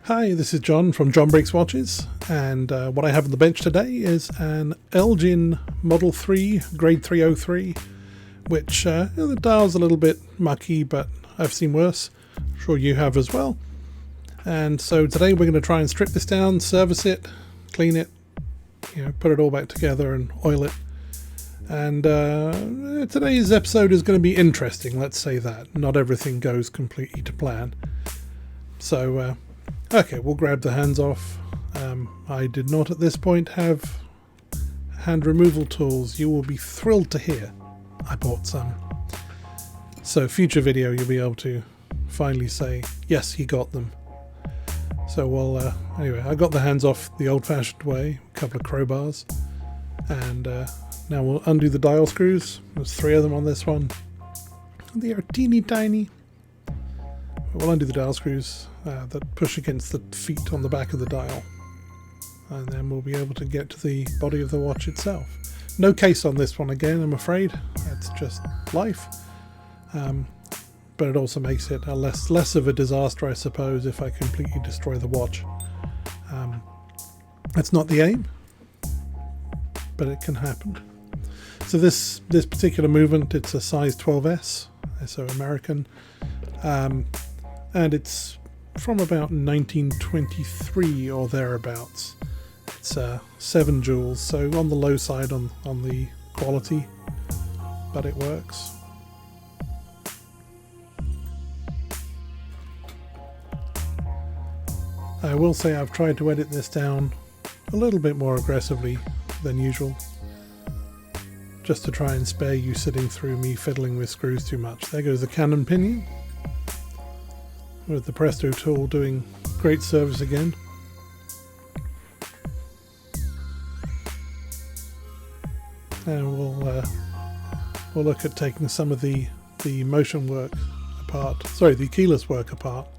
Hi, this is John from John Breaks Watches, and what I have on the bench today is an Elgin Model 3 Grade 303, which the dial's a little bit mucky, but I've seen worse. I'm sure you have as well. And so today we're going to try and strip this down, service it, clean it, put it all back together and oil it. And today's episode is going to be interesting, let's say that. Not everything goes completely to plan. So, okay, we'll grab the hands off. I did not at this point have hand removal tools. You will be thrilled to hear I bought some. So future video you'll be able to finally say, yes, he got them. So we'll, anyway, I got the hands off the old-fashioned way, a couple of crowbars. And now we'll undo the dial screws. There's 3 of them on this one. They are teeny tiny. We'll undo the dial screws that push against the feet on the back of the dial, and then we'll be able to get to the body of the watch itself. No case on this one again, I'm afraid. It's just life, but it also makes it a less of a disaster, I suppose, if I completely destroy the watch. That's not the aim, but it can happen. So this particular movement, it's a size 12S, so American. And it's from about 1923 or thereabouts. It's 7 joules, so on the low side on the quality, but it works. I will say I've tried to edit this down a little bit more aggressively than usual, just to try and spare you sitting through me fiddling with screws too much. There goes the cannon pinion, with the Presto tool doing great service again. And we'll look at taking some of the motion work apart, the keyless work apart.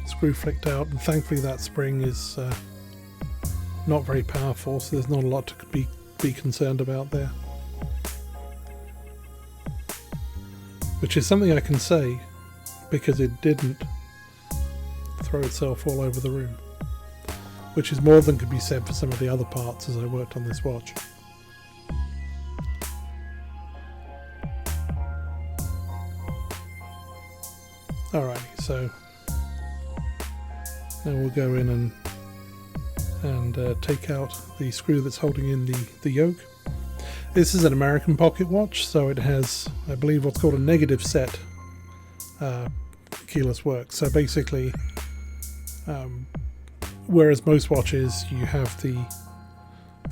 Screw flicked out, and thankfully that spring is not very powerful, so there's not a lot to be concerned about there. Which is something I can say because it didn't throw itself all over the room, which is more than could be said for some of the other parts as I worked on this watch. Alrighty, so now we'll go in and take out the screw that's holding in the yoke. This is an American pocket watch, so it has, I believe, what's called a negative set keyless work. So basically, whereas most watches you have the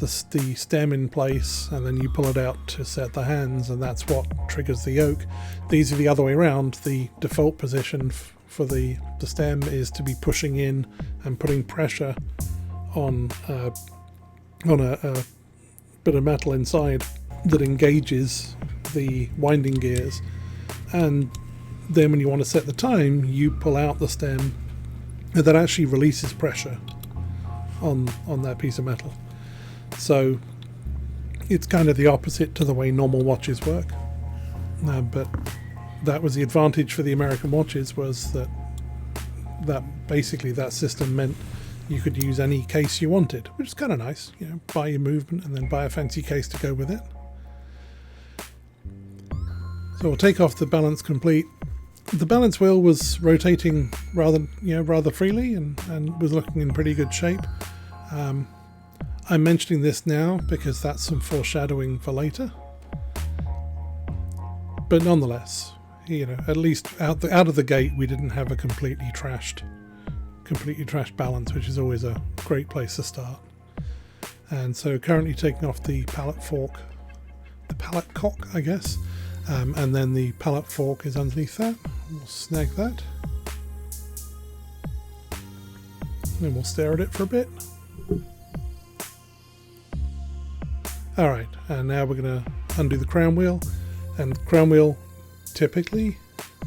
stem in place and then you pull it out to set the hands, and that's what triggers the yoke. These are the other way around. The default position for the stem is to be pushing in and putting pressure on a bit of metal inside that engages the winding gears, and then when you want to set the time you pull out the stem, and that actually releases pressure on that piece of metal. So it's kind of the opposite to the way normal watches work, but that was the advantage for the American watches, was that basically that system meant you could use any case you wanted, which is kind of nice. Buy your movement and then buy a fancy case to go with it. So we'll take off the balance complete. The balance wheel was rotating rather freely and was looking in pretty good shape. I'm mentioning this now because that's some foreshadowing for later. But nonetheless, at least out of the gate, we didn't have a completely trashed balance, which is always a great place to start. And so currently taking off the pallet cock, I guess, and then the pallet fork is underneath that. We'll snag that, and we'll stare at it for a bit. Alright, and now we're going to undo the crown wheel, and the crown wheel typically,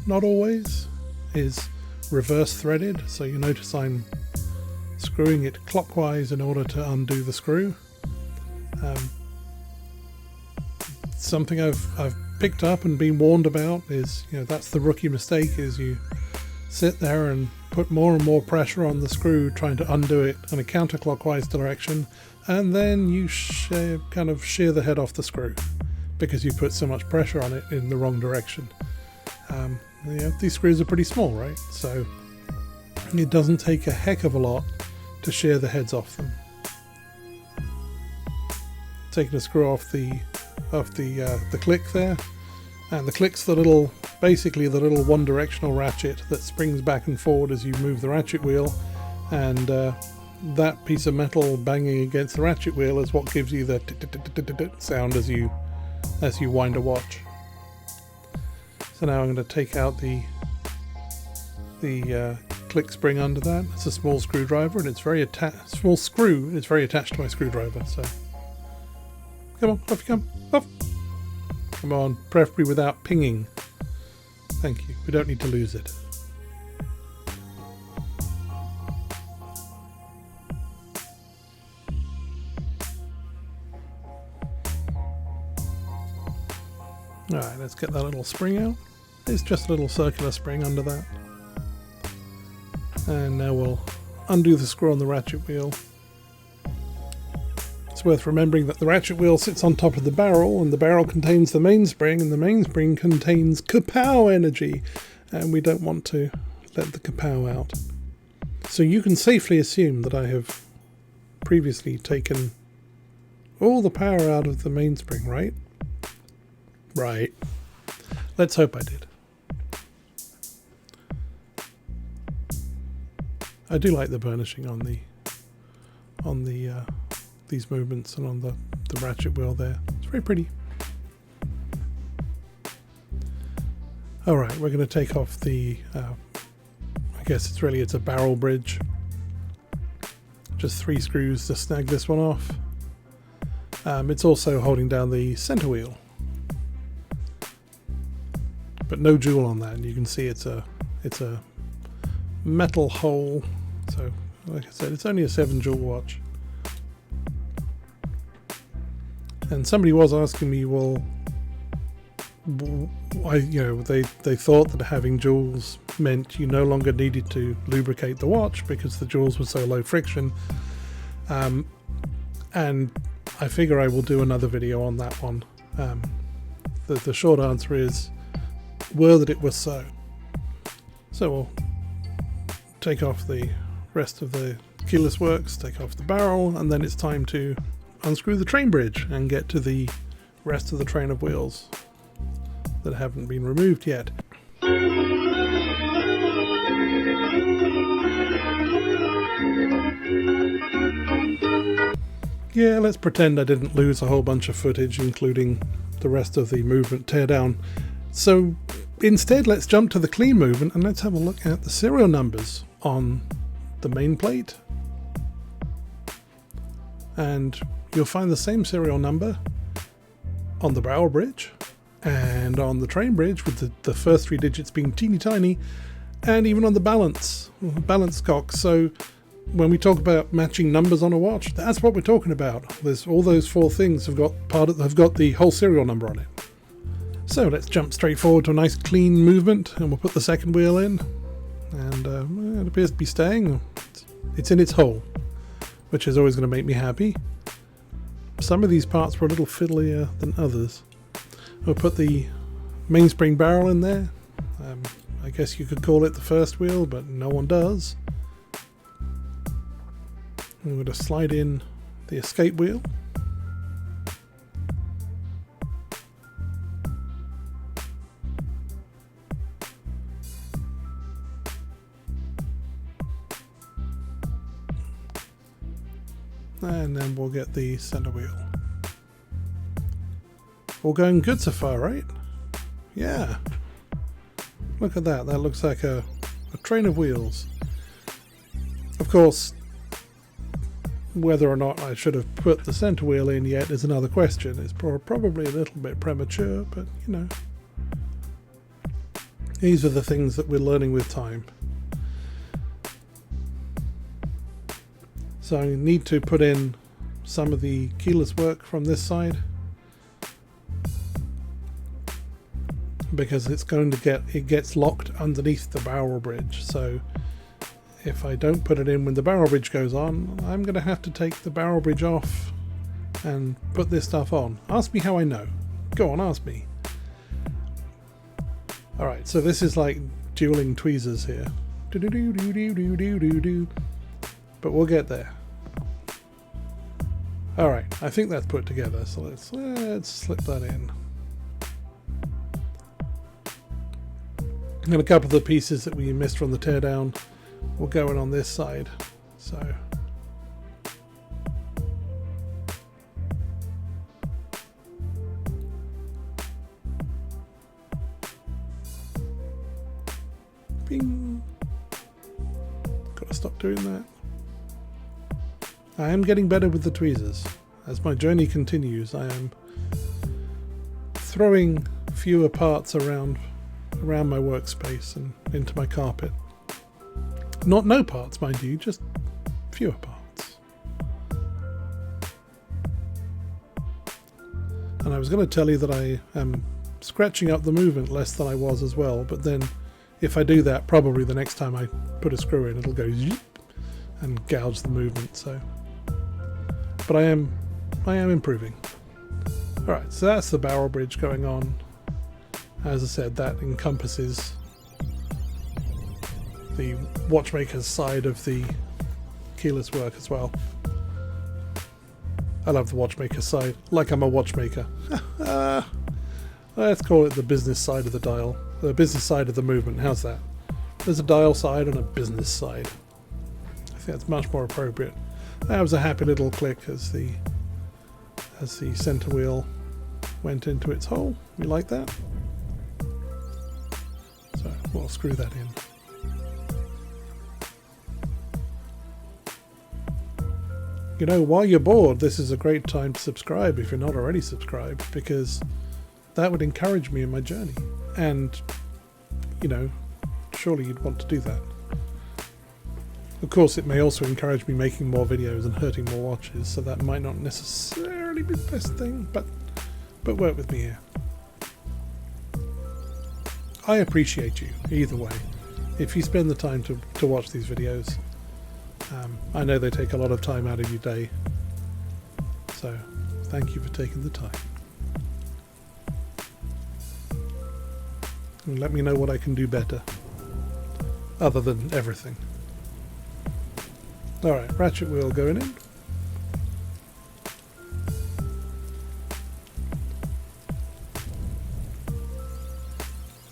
not always, is reverse threaded, so you notice I'm screwing it clockwise in order to undo the screw. Something I've picked up and been warned about is, that's the rookie mistake, is you sit there and put more and more pressure on the screw trying to undo it in a counterclockwise direction, and then you kind of shear the head off the screw because you put so much pressure on it in the wrong direction. These screws are pretty small, right? So it doesn't take a heck of a lot to shear the heads off them. Taking a screw off the click there, and the click's basically the little one-directional ratchet that springs back and forward as you move the ratchet wheel, and that piece of metal banging against the ratchet wheel is what gives you the sound as you wind a watch. So now I'm going to take out the click spring under that. It's a small screwdriver, and it's small screw, and it's very attached to my screwdriver. So come on, off you come, off. Come on, preferably without pinging. Thank you. We don't need to lose it. Alright, let's get that little spring out. It's just a little circular spring under that. And now we'll undo the screw on the ratchet wheel. It's worth remembering that the ratchet wheel sits on top of the barrel, and the barrel contains the mainspring, and the mainspring contains kapow energy, and we don't want to let the kapow out. So you can safely assume that I have previously taken all the power out of the mainspring, right? Right. Let's hope I did. I do like the burnishing on these movements and on the ratchet wheel there. It's very pretty. Alright, we're going to take off the I guess it's a barrel bridge. Just 3 screws to snag this one off. It's also holding down the center wheel, but no jewel on that, and you can see it's a metal hole. So like I said, it's only a 7 jewel watch. And somebody was asking me, well, they thought that having jewels meant you no longer needed to lubricate the watch because the jewels were so low friction. And I figure I will do another video on that one. The short answer is, were that it was so. So we'll take off the rest of the keyless works, take off the barrel, and then it's time to unscrew the train bridge and get to the rest of the train of wheels that haven't been removed yet. Yeah, let's pretend I didn't lose a whole bunch of footage, including the rest of the movement teardown. So instead, let's jump to the clean movement and let's have a look at the serial numbers on the main plate. And you'll find the same serial number on the barrel bridge and on the train bridge, with the first 3 digits being teeny tiny, and even on the balance cock. So when we talk about matching numbers on a watch, that's what we're talking about. There's all those 4 things have got the whole serial number on it. So let's jump straight forward to a nice clean movement, and we'll put the second wheel in, and it appears to be staying. It's in its hole, which is always going to make me happy. Some of these parts were a little fiddlier than others. We'll put the mainspring barrel in there. I guess you could call it the first wheel, but no one does. I'm going to slide in the escape wheel. And then we'll get the center wheel. All going good so far, right? Yeah. Look at that. That looks like a train of wheels. Of course, whether or not I should have put the center wheel in yet is another question. It's probably a little bit premature, but you know, these are the things that we're learning with time. So I need to put in some of the keyless work from this side. because it gets locked underneath the barrel bridge. So if I don't put it in when the barrel bridge goes on, I'm going to have to take the barrel bridge off and put this stuff on. Ask me how I know. Go on, ask me. Alright, so this is like dueling tweezers here. But we'll get there. Alright, I think that's put together, so let's slip that in. And a couple of the pieces that we missed from the teardown will go in on this side. So bing. Gotta stop doing that. I am getting better with the tweezers. As my journey continues, I am throwing fewer parts around my workspace and into my carpet. Not no parts, mind you, just fewer parts. And I was going to tell you that I am scratching up the movement less than I was as well, but then if I do that, probably the next time I put a screw in, it'll go zip and gouge the movement. So, but I am improving. All right, so that's the barrel bridge going on. As I said, that encompasses the watchmaker's side of the keyless work as well. I love the watchmaker's side, like I'm a watchmaker. Let's call it the business side of the dial, the business side of the movement. How's that? There's a dial side and a business side. I think that's much more appropriate. That was a happy little click as the center wheel went into its hole. We like that. So we'll screw that in. You know, while you're bored, this is a great time to subscribe if you're not already subscribed, because that would encourage me in my journey. And, you know, surely you'd want to do that. Of course, it may also encourage me making more videos and hurting more watches, so that might not necessarily be the best thing, but work with me here. I appreciate you, either way. If you spend the time to watch these videos, I know they take a lot of time out of your day, so thank you for taking the time. And let me know what I can do better, other than everything. Alright, ratchet wheel going in.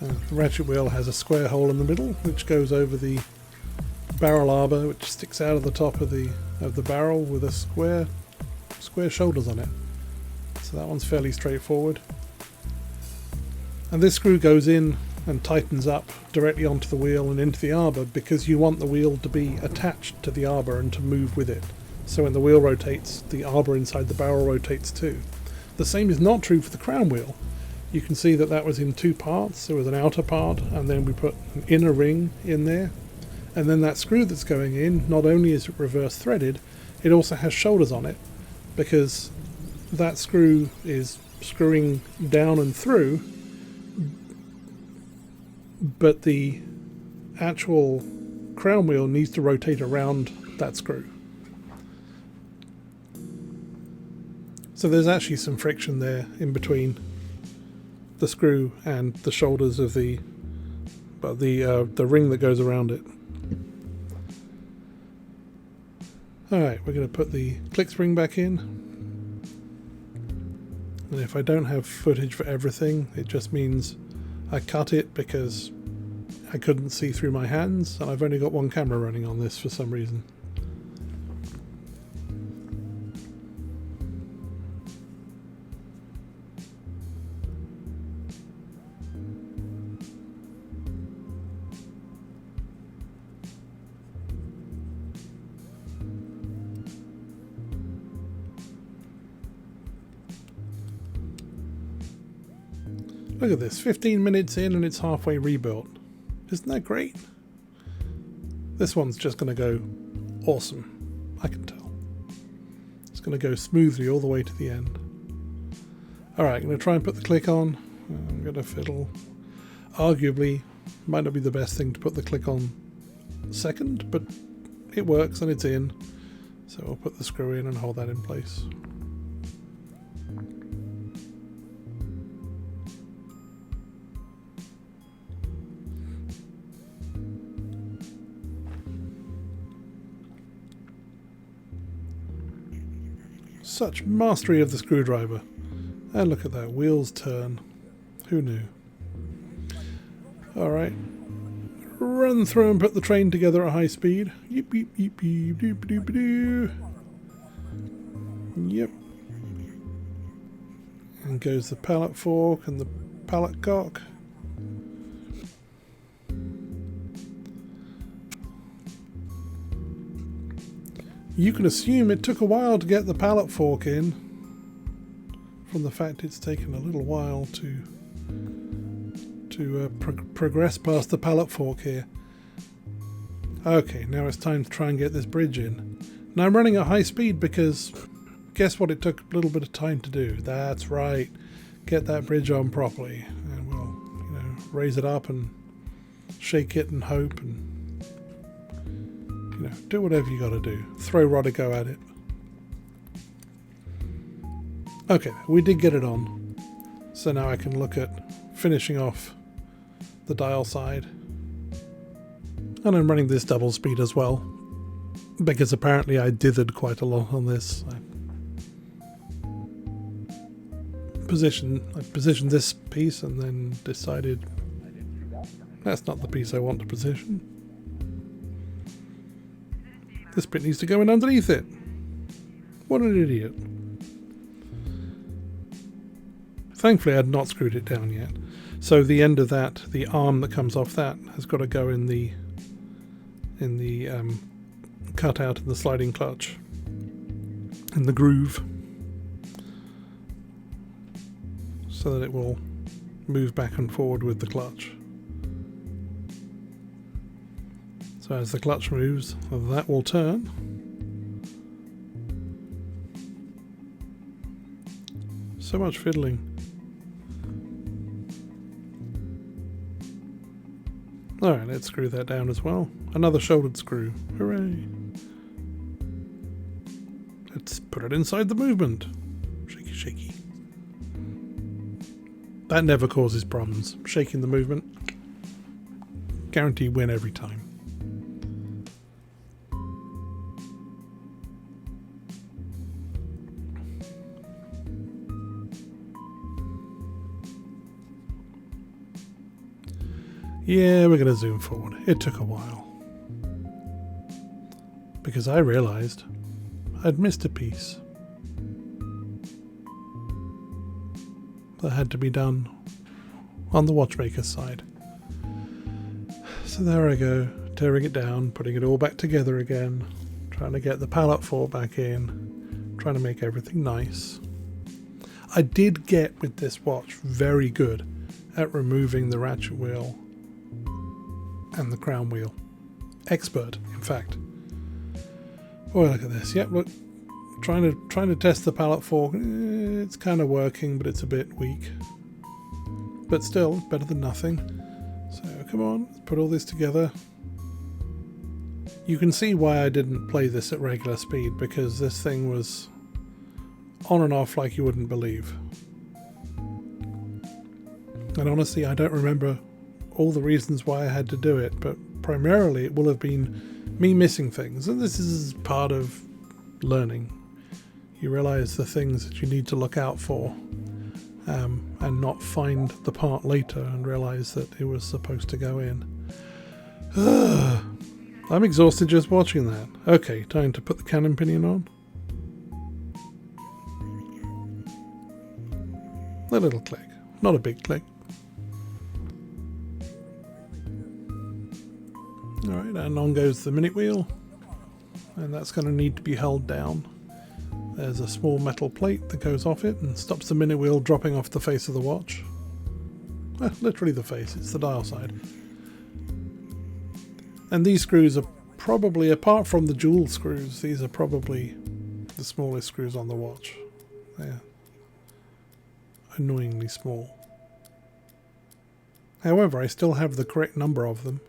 The ratchet wheel has a square hole in the middle, which goes over the barrel arbor, which sticks out of the top of the barrel with a square shoulders on it. So that one's fairly straightforward. And this screw goes in and tightens up directly onto the wheel and into the arbor, because you want the wheel to be attached to the arbor and to move with it. So when the wheel rotates, the arbor inside the barrel rotates too. The same is not true for the crown wheel. You can see that was in two parts. There was an outer part, and then we put an inner ring in there. And then that screw that's going in, not only is it reverse threaded, it also has shoulders on it, because that screw is screwing down and through, but the actual crown wheel needs to rotate around that screw. So there's actually some friction there in between the screw and the shoulders of the ring that goes around it. Alright, we're going to put the click spring back in. And if I don't have footage for everything, it just means I cut it because I couldn't see through my hands, and I've only got one camera running on this for some reason. Look at this, 15 minutes in and it's halfway rebuilt. Isn't that great? This one's just going to go awesome, I can tell. It's going to go smoothly all the way to the end. Alright, I'm going to try and put the click on. I'm going to fiddle. Arguably, might not be the best thing to put the click on second, but it works and it's in. So we'll put the screw in and hold that in place. Such mastery of the screwdriver. And look at that, wheels turn. Who knew? Alright. Run through and put the train together at high speed. Yep, yep, yep, yep, doop, doop, doo. Yep. And goes the pallet fork and the pallet cock. You can assume it took a while to get the pallet fork in, from the fact it's taken a little while to progress past the pallet fork here. Okay, now it's time to try and get this bridge in. Now I'm running at high speed because guess what it took a little bit of time to do? That's right, get that bridge on properly, and we'll, you know, raise it up and shake it and hope and, you know, do whatever you got to do. Throw Rodigo at it. Okay, we did get it on. So now I can look at finishing off the dial side. And I'm running this double speed as well, because apparently I dithered quite a lot on this. I positioned this piece and then decided that's not the piece I want to position. This bit needs to go in underneath it. What an idiot. Thankfully I had not screwed it down yet. So the end of that, the arm that comes off that, has got to go in the cutout in the sliding clutch, in the groove, so that it will move back and forward with the clutch. So as the clutch moves, that will turn. So much fiddling. Alright, let's screw that down as well. Another shouldered screw. Hooray! Let's put it inside the movement. Shaky, shaky. That never causes problems. Shaking the movement. Guarantee win every time. Yeah, we're going to zoom forward. It took a while. Because I realized I'd missed a piece that had to be done on the watchmaker's side. So there I go, tearing it down, putting it all back together again, trying to get the pallet fork back in, trying to make everything nice. I did get, with this watch, very good at removing the ratchet wheel and the crown wheel. Expert, in fact. Oh, look at this. Yep, look. Trying to test the pallet fork. It's kind of working, but it's a bit weak. But still, better than nothing. So, come on. Let's put all this together. You can see why I didn't play this at regular speed, because this thing was on and off like you wouldn't believe. And honestly, I don't remember all the reasons why I had to do it, but primarily it will have been me missing things, and this is part of learning. You realize the things that you need to look out for, and not find the part later and realize that it was supposed to go in. I'm exhausted just watching that. Okay, time to put the cannon pinion on. A little click, not a big click. Alright, and on goes the minute wheel, and that's going to need to be held down. There's a small metal plate that goes off it and stops the minute wheel dropping off the face of the watch. Well, literally the face, it's the dial side. And these screws are probably, apart from the jewel screws, these are probably the smallest screws on the watch. They're annoyingly small. However, I still have the correct number of them,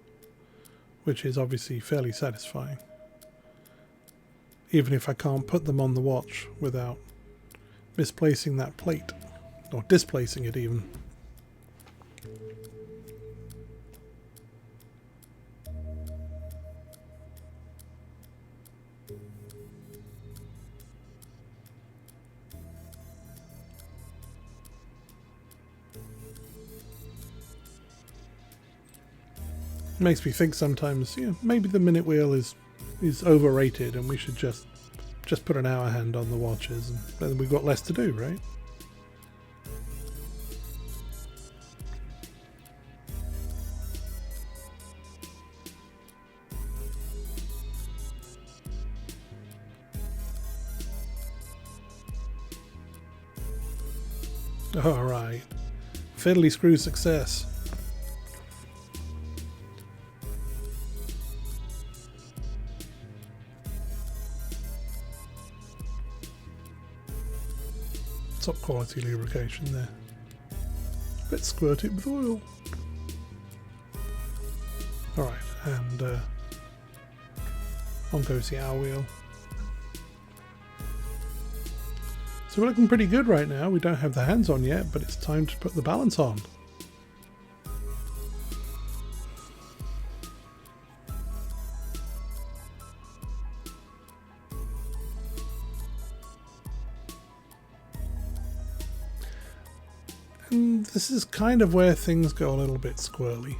which is obviously fairly satisfying, even if I can't put them on the watch without misplacing that plate, or displacing it even. Makes me think sometimes, maybe the minute wheel is overrated and we should just put an hour hand on the watches, and then we've got less to do, right? Alright. Fiddly screw success. Top quality lubrication there. Let's squirt it with oil. Alright, and on goes the hour wheel. So we're looking pretty good right now. We don't have the hands on yet, but it's time to put the balance on. And this is kind of where things go a little bit squirrely.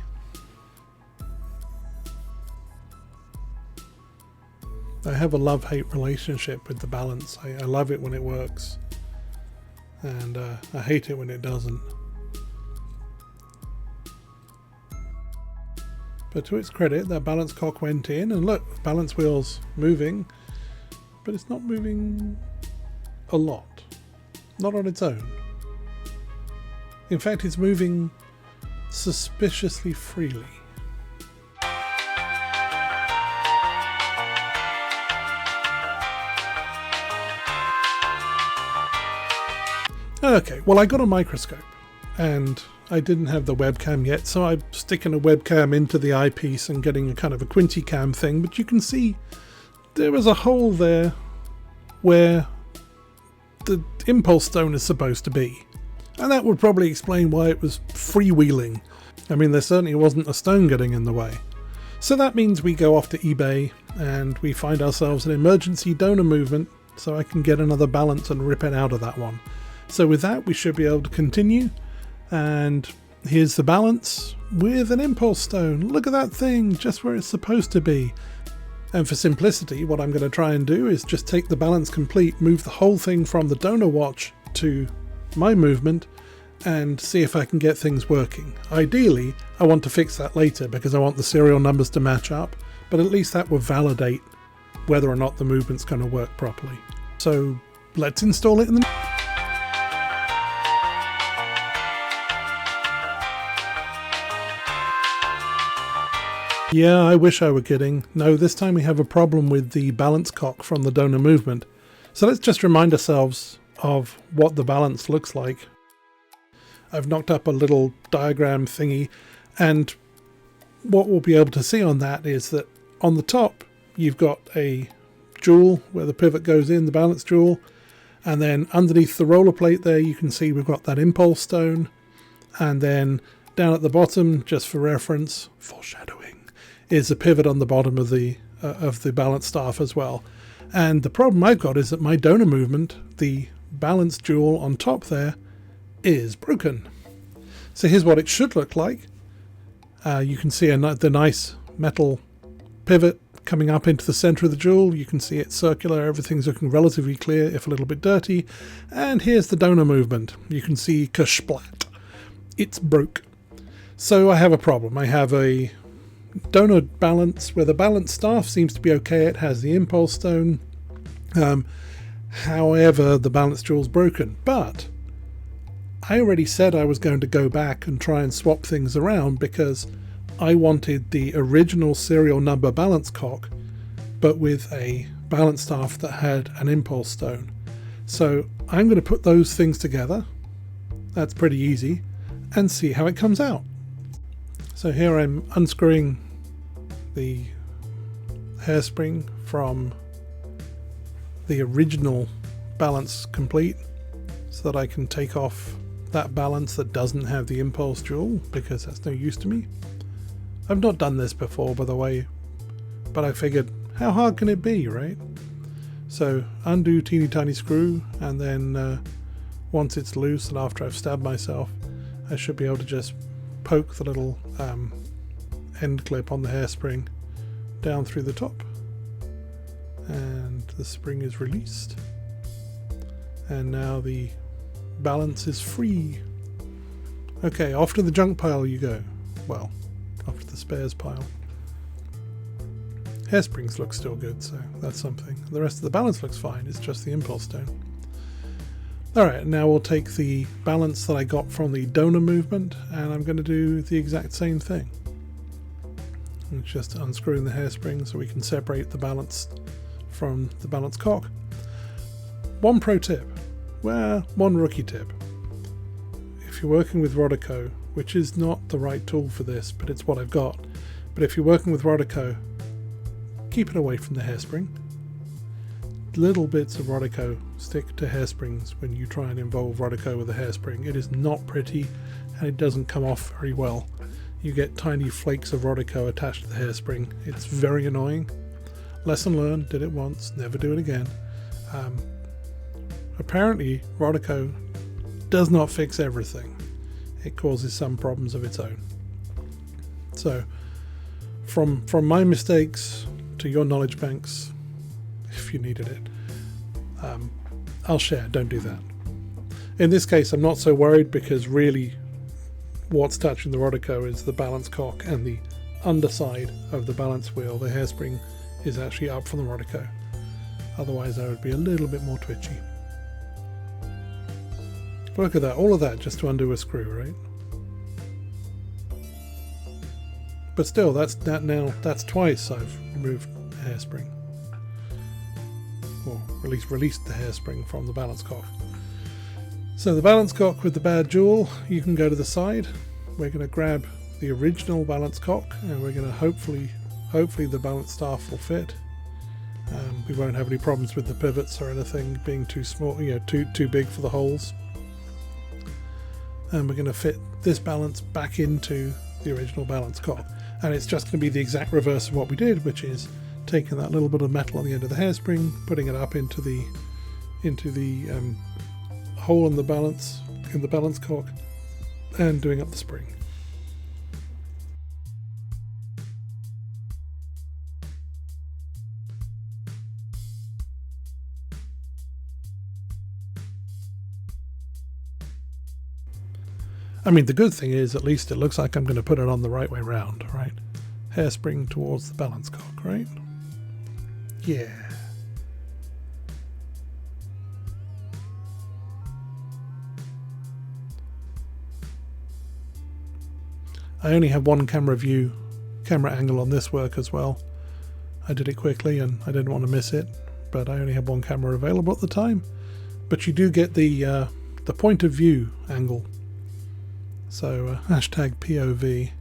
I have a love-hate relationship with the balance. I love it when it works, and I hate it when it doesn't. But to its credit, that balance cock went in, and look, balance wheel's moving, but it's not moving a lot. Not on its own. In fact, it's moving suspiciously freely. Okay, well, I got a microscope and I didn't have the webcam yet, so I'm sticking a webcam into the eyepiece and getting a kind of a quinty cam thing, but you can see there was a hole there where the impulse stone is supposed to be. And that would probably explain why it was freewheeling. I mean, there certainly wasn't a stone getting in the way. So that means we go off to eBay and we find ourselves an emergency donor movement so I can get another balance and rip it out of that one. So with that, we should be able to continue. And here's the balance with an impulse stone. Look at that thing, just where it's supposed to be. And for simplicity, what I'm going to try and do is just take the balance complete, move the whole thing from the donor watch to my movement, and see if I can get things working. Ideally, I want to fix that later because I want the serial numbers to match up, but at least that will validate whether or not the movement's going to work properly. So let's install it in the... Yeah, I wish I were kidding. No, this time we have a problem with the balance cock from the donor movement. So let's just remind ourselves of what the balance looks like. I've knocked up a little diagram thingy, and what we'll be able to see on that is that on the top you've got a jewel where the pivot goes in, the balance jewel, and then underneath the roller plate there you can see we've got that impulse stone, and then down at the bottom, just for reference, foreshadowing, is a pivot on the bottom of the balance staff as well. And the problem I've got is that my donor movement, the balance jewel on top there, is broken. So here's what it should look like. You can see the nice metal pivot coming up into the center of the jewel. You can see it's circular, everything's looking relatively clear, if a little bit dirty. And here's the donor movement. You can see kersplat. It's broke. So I have a problem. I have a donor balance where the balance staff seems to be okay. It has the impulse stone. However, the balance jewel's broken. But I already said I was going to go back and try and swap things around because I wanted the original serial number balance cock, but with a balance staff that had an impulse stone. So I'm going to put those things together. That's pretty easy, and see how it comes out. So here I'm unscrewing the hairspring from the original balance complete so that I can take off that balance that doesn't have the impulse jewel, because that's no use to me. I've not done this before, by the way, but I figured, how hard can it be, right? So undo teeny tiny screw, and then once it's loose and after I've stabbed myself, I should be able to just poke the little end clip on the hairspring down through the top, and the spring is released, and now the balance is free. Okay, off to the junk pile you go. Well, off to the spares pile. Hairsprings look still good, so that's something. The rest of the balance looks fine, it's just the impulse stone. Alright, now we'll take the balance that I got from the donor movement, and I'm going to do the exact same thing. It's just unscrewing the hairspring so we can separate the balance from the balance cock. One pro tip, well, one rookie tip. If you're working with Rodico, which is not the right tool for this, but it's what I've got, but if you're working with Rodico, keep it away from the hairspring. Little bits of Rodico stick to hairsprings when you try and involve Rodico with a hairspring. It is not pretty, and it doesn't come off very well. You get tiny flakes of Rodico attached to the hairspring. It's very annoying. Lesson learned, did it once, never do it again. Apparently Rodico does not fix everything. It causes some problems of its own. So from my mistakes to your knowledge banks, if you needed it, I'll share, don't do that. In this case I'm not so worried, because really what's touching the Rodico is the balance cock and the underside of the balance wheel. The hairspring is actually up from the Rodico. Otherwise I would be a little bit more twitchy. Look at that, all of that just to undo a screw, right? But still, that's twice I've removed a hairspring. Or at least released the hairspring from the balance cock. So the balance cock with the bad jewel, you can go to the side. We're going to grab the original balance cock, and we're going to hopefully the balance staff will fit. We won't have any problems with the pivots or anything being too small, too big for the holes. And we're going to fit this balance back into the original balance cock, and it's just going to be the exact reverse of what we did, which is taking that little bit of metal on the end of the hairspring, putting it up into the hole in the balance cock, and doing up the spring. I mean, the good thing is, at least it looks like I'm going to put it on the right way round, right? Hairspring towards the balance cock, right? Yeah. I only have one camera angle on this work as well. I did it quickly and I didn't want to miss it, but I only had one camera available at the time. But you do get the point of view angle. So hashtag POV.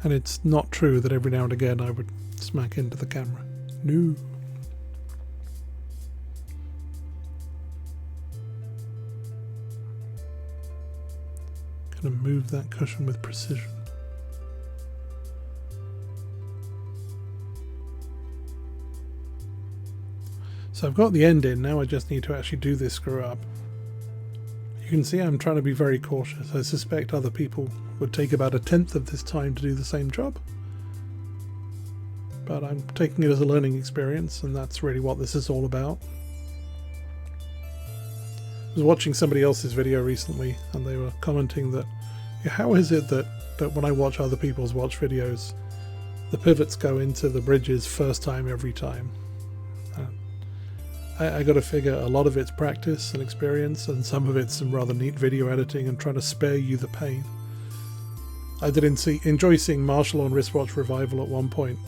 And it's not true that every now and again I would smack into the camera. No. Gonna move that cushion with precision. So I've got the end in, now I just need to actually do this screw up. You can see I'm trying to be very cautious. I suspect other people would take about 1/10 of this time to do the same job. But I'm taking it as a learning experience, and that's really what this is all about. I was watching somebody else's video recently, and they were commenting that, how is it that when I watch other people's watch videos, the pivots go into the bridges first time every time? I got to figure a lot of it's practice and experience, and some of it's some rather neat video editing and trying to spare you the pain. I did enjoy seeing Marshall on Wristwatch Revival at one point,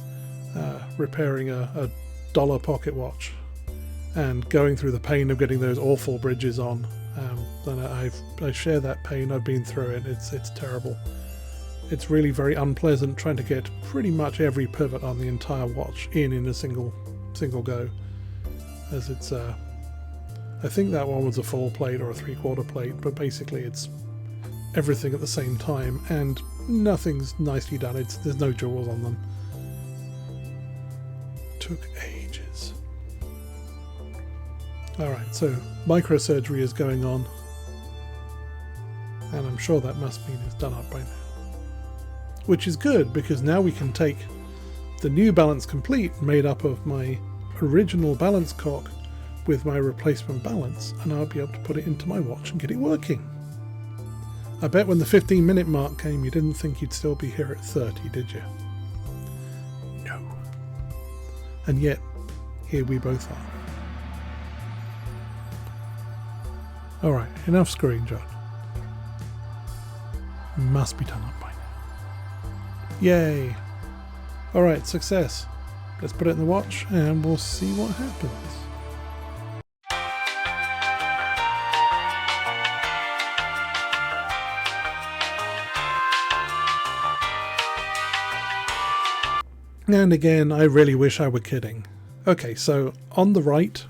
repairing a dollar pocket watch and going through the pain of getting those awful bridges on And I share that pain. I've been through it. It's terrible. It's really very unpleasant trying to get pretty much every pivot on the entire watch in a single go, as it's I think that one was a full plate or a 3/4 plate, but basically it's everything at the same time, and nothing's nicely done. There's no jewels on them. Took ages. Alright, so microsurgery is going on, and I'm sure that must mean it's done up by now. Which is good, because now we can take the new balance complete made up of my original balance cock with my replacement balance, and I'll be able to put it into my watch and get it working. I bet when the 15-minute mark came you didn't think you'd still be here at 30, did you? No. And yet, here we both are. Alright, enough screwing, John. Must be done up by now. Yay! Alright, success. Let's put it in the watch and we'll see what happens. And again, I really wish I were kidding. Okay, so on the right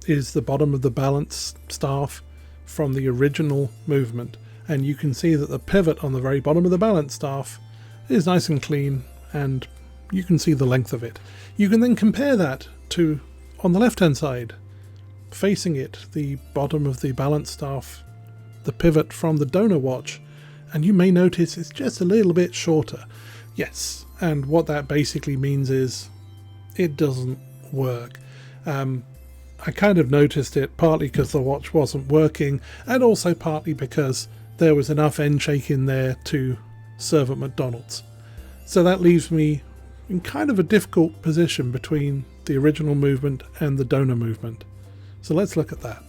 is the bottom of the balance staff from the original movement, and you can see that the pivot on the very bottom of the balance staff is nice and clean, and you can see the length of it. You can then compare that to, on the left hand side, facing it, the bottom of the balance staff, the pivot from the donor watch, and you may notice it's just a little bit shorter. Yes, and what that basically means is it doesn't work. I kind of noticed it partly because the watch wasn't working, and also partly because there was enough end shake in there to serve at McDonald's. So that leaves me in kind of a difficult position between the original movement and the donor movement. So let's look at that.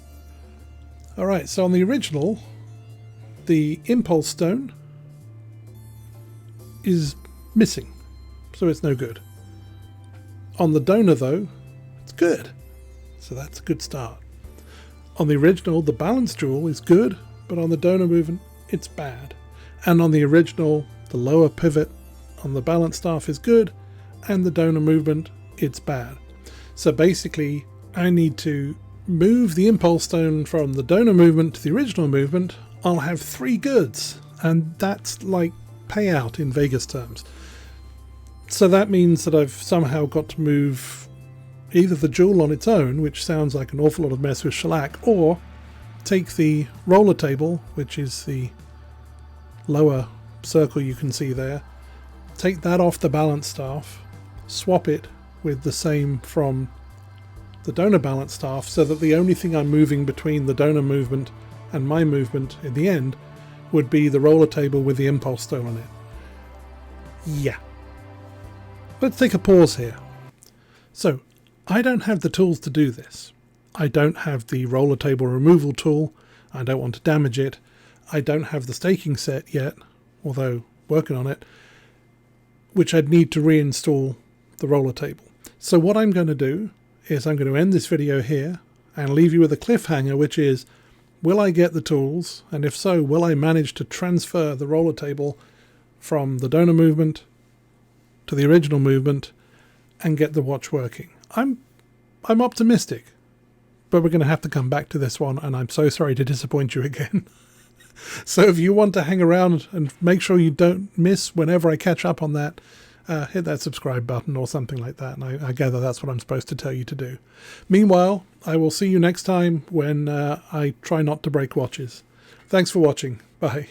Alright, so on the original, the impulse stone is missing, so it's no good. On the donor though, it's good, so that's a good start. On the original, the balance jewel is good, but on the donor movement, it's bad. And on the original, the lower pivot on the balance staff is good, and the donor movement, it's bad. So basically, I need to move the impulse stone from the donor movement to the original movement. I'll have 3 goods, and that's like payout in Vegas terms. So that means that I've somehow got to move either the jewel on its own, which sounds like an awful lot of mess with shellac, or take the roller table, which is the lower circle you can see there, take that off the balance staff, swap it with the same from the donor balance staff, so that the only thing I'm moving between the donor movement and my movement in the end would be the roller table with the impulse stone on it. Yeah. Let's take a pause here. So, I don't have the tools to do this. I don't have the roller table removal tool. I don't want to damage it. I don't have the staking set yet, although working on it, which I'd need to reinstall the roller table. So what I'm going to do is I'm going to end this video here and leave you with a cliffhanger, which is, will I get the tools? And if so, will I manage to transfer the roller table from the donor movement to the original movement and get the watch working? I'm optimistic, but we're going to have to come back to this one, and I'm so sorry to disappoint you again. So if you want to hang around and make sure you don't miss whenever I catch up on that, hit that subscribe button or something like that, and I gather that's what I'm supposed to tell you to do. Meanwhile, I will see you next time when I try not to break watches. Thanks for watching. Bye.